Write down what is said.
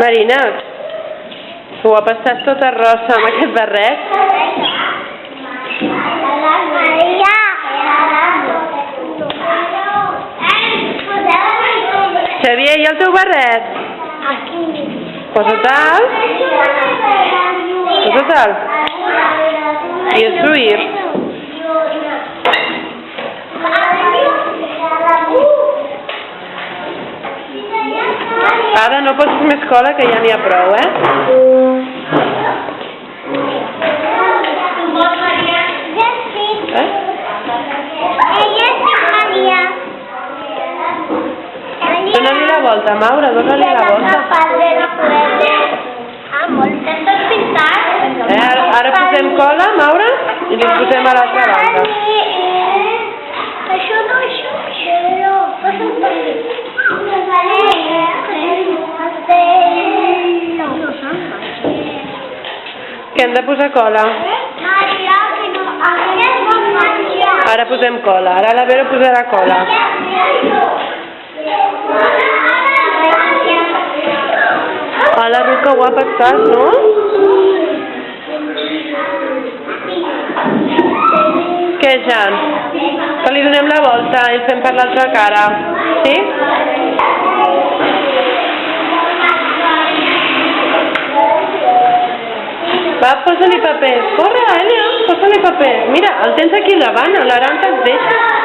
Marina, que guapa estàs tota rossa amb aquest barret. Maria! Xavier, i el teu barret? Aquí. Posa-te'l. Posa-te'l. I destruir. Ara no posis més cola, que ja n'hi ha prou, eh? Dóna-li la volta, Maura, dóna-li la volta. Ara posem cola, Maura, i li posem a l'altra banda. Això no, Que hem de posar cola. Ara posem cola, ara la Vera posarà cola. Hola, Ruth, que guapa estàs, no? Què, Jan? Que li donem la volta i fem per l'altra cara. Sí? Va, posa-li paper. Corre, Elia, posa-li paper. Mira, el tens aquí davant, l'Aran et deixa.